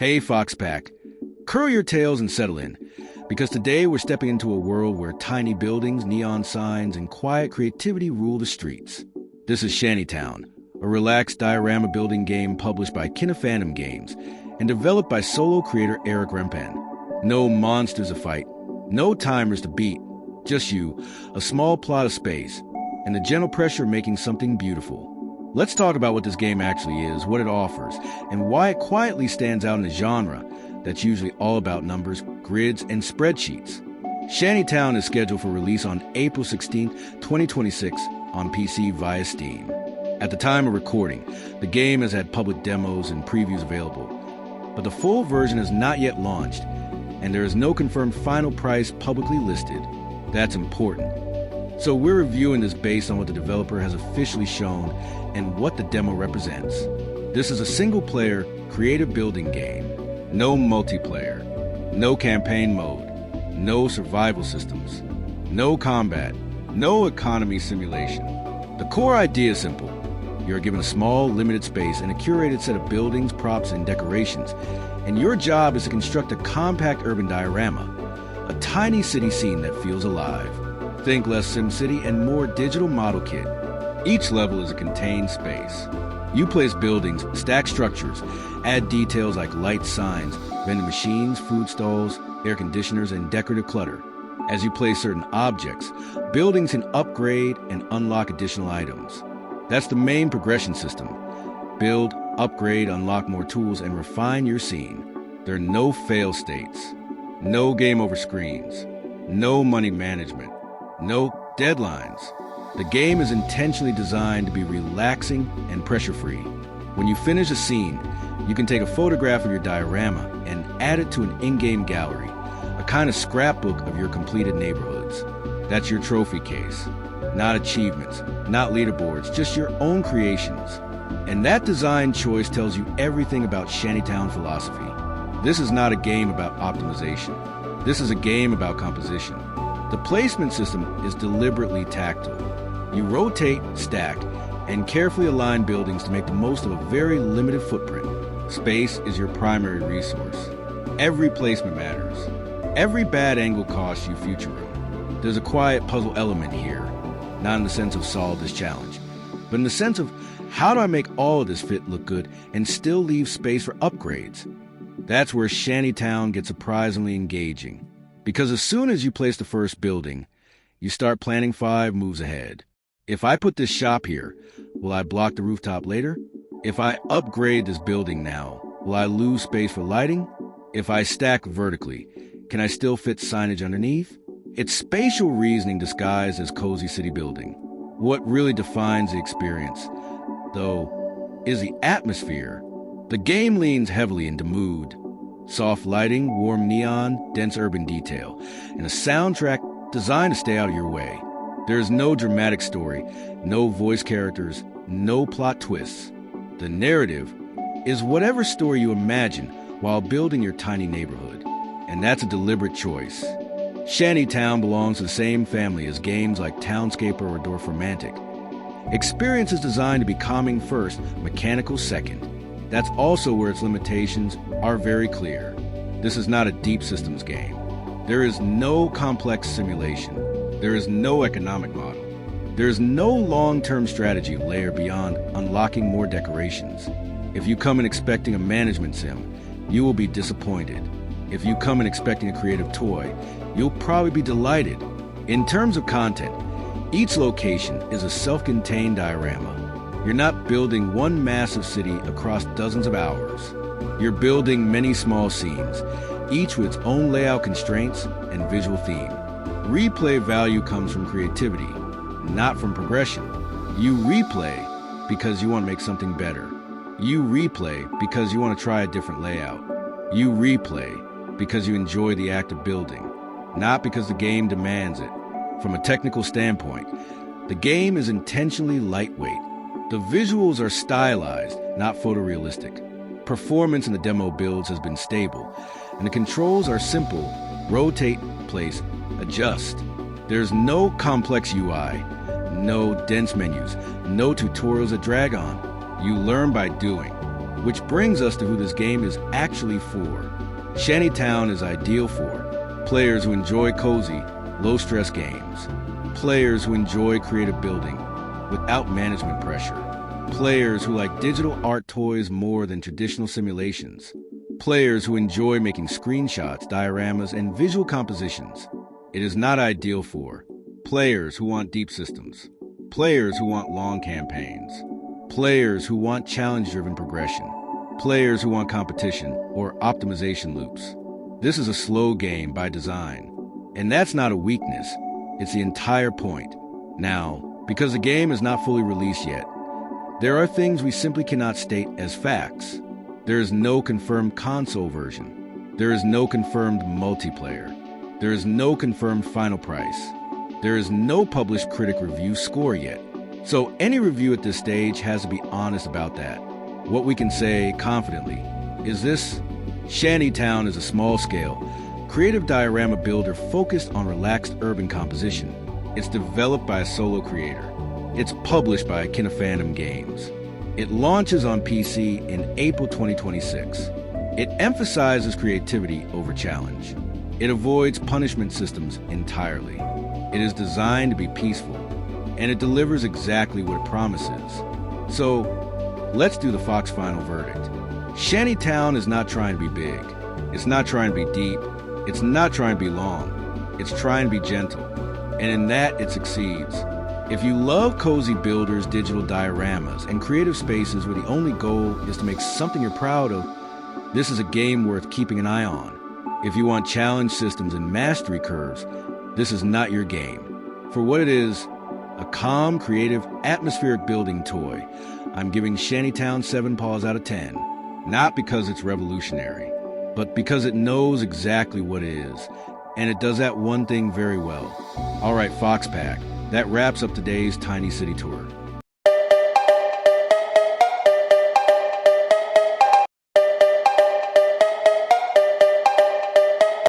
Hey Foxpack, curl your tails and settle in, because today we're stepping into a world where tiny buildings, neon signs, and quiet creativity rule the streets. This is Shantytown, a relaxed diorama building game published by Phantom Games and developed by solo creator Eric Rempen. No monsters to fight, no timers to beat, just you, a small plot of space, and the gentle pressure making something beautiful. Let's talk about what this game actually is, what it offers, and why it quietly stands out in a genre that's usually all about numbers, grids, and spreadsheets. Shantytown is scheduled for release on April 16, 2026 on PC via Steam. At the time of recording, the game has had public demos and previews available, but the full version has not yet launched, and there is no confirmed final price publicly listed. That's important. So we're reviewing this based on what the developer has officially shown and what the demo represents. This is a single-player, creative building game. No multiplayer, no campaign mode, no survival systems, no combat, no economy simulation. The core idea is simple. You're given a small, limited space and a curated set of buildings, props, and decorations, and your job is to construct a compact urban diorama, a tiny city scene that feels alive. Think less SimCity and more digital model kit. Each level is a contained space. You place buildings, stack structures, add details like light signs, vending machines, food stalls, air conditioners, and decorative clutter. As you place certain objects, buildings can upgrade and unlock additional items. That's the main progression system. Build, upgrade, unlock more tools, and refine your scene. There are no fail states, no game over screens, no money management, no deadlines. The game is intentionally designed to be relaxing and pressure-free. When you finish a scene, you can take a photograph of your diorama and add it to an in-game gallery, a kind of scrapbook of your completed neighborhoods. That's your trophy case. Not achievements, not leaderboards, just your own creations. And that design choice tells you everything about Shantytown philosophy. This is not a game about optimization. This is a game about composition. The placement system is deliberately tactile. You rotate, stack, and carefully align buildings to make the most of a very limited footprint. Space is your primary resource. Every placement matters. Every bad angle costs you future room. There's a quiet puzzle element here, not in the sense of solve this challenge, but in the sense of how do I make all of this fit look good and still leave space for upgrades? That's where Shantytown gets surprisingly engaging. Because as soon as you place the first building, you start planning 5 moves ahead. If I put this shop here, will I block the rooftop later? If I upgrade this building now, will I lose space for lighting? If I stack vertically, can I still fit signage underneath? It's spatial reasoning disguised as cozy city building. What really defines the experience, though, is the atmosphere. The game leans heavily into mood. Soft lighting, warm neon, dense urban detail, and a soundtrack designed to stay out of your way. There is no dramatic story, no voice characters, no plot twists. The narrative is whatever story you imagine while building your tiny neighborhood, and that's a deliberate choice. Shantytown belongs to the same family as games like Townscaper or Dorfromantic. Experience is designed to be calming first, mechanical second. That's also where its limitations are very clear. This is not a deep systems game. There is no complex simulation. There is no economic model. There is no long-term strategy layer beyond unlocking more decorations. If you come in expecting a management sim, you will be disappointed. If you come in expecting a creative toy, you'll probably be delighted. In terms of content, each location is a self-contained diorama. You're not building one massive city across dozens of hours. You're building many small scenes, each with its own layout constraints and visual theme. Replay value comes from creativity, not from progression. You replay because you want to make something better. You replay because you want to try a different layout. You replay because you enjoy the act of building, not because the game demands it. From a technical standpoint, the game is intentionally lightweight. The visuals are stylized, not photorealistic. Performance in the demo builds has been stable, and the controls are simple: rotate, place, adjust. There's no complex UI, no dense menus, no tutorials that drag on. You learn by doing. Which brings us to who this game is actually for. Shantytown is ideal for players who enjoy cozy, low-stress games, players who enjoy creative building without management pressure, players who like digital art toys more than traditional simulations, players who enjoy making screenshots, dioramas, and visual compositions. It is not ideal for players who want deep systems, players who want long campaigns, players who want challenge-driven progression, players who want competition or optimization loops. This is a slow game by design, and that's not a weakness, it's the entire point. Now, because the game is not fully released yet, there are things we simply cannot state as facts. There is no confirmed console version. There is no confirmed multiplayer. There is no confirmed final price. There is no published critic review score yet. So any review at this stage has to be honest about that. What we can say confidently is this: Shantytown is a small-scale, creative diorama builder focused on relaxed urban composition. It's developed by a solo creator. It's published by Phantom Games. It launches on PC in April 2026. It emphasizes creativity over challenge. It avoids punishment systems entirely. It is designed to be peaceful, and it delivers exactly what it promises. So, let's do the Fox final verdict. Shantytown is not trying to be big. It's not trying to be deep. It's not trying to be long. It's trying to be gentle. And in that, it succeeds. If you love cozy builders, digital dioramas, and creative spaces where the only goal is to make something you're proud of, this is a game worth keeping an eye on. If you want challenge systems and mastery curves, this is not your game. For what it is, a calm, creative, atmospheric building toy, I'm giving Shantytown 7 Paws out of 10. Not because it's revolutionary, but because it knows exactly what it is, and it does that one thing very well. All right, Fox Pack. That wraps up today's Tiny City Tour.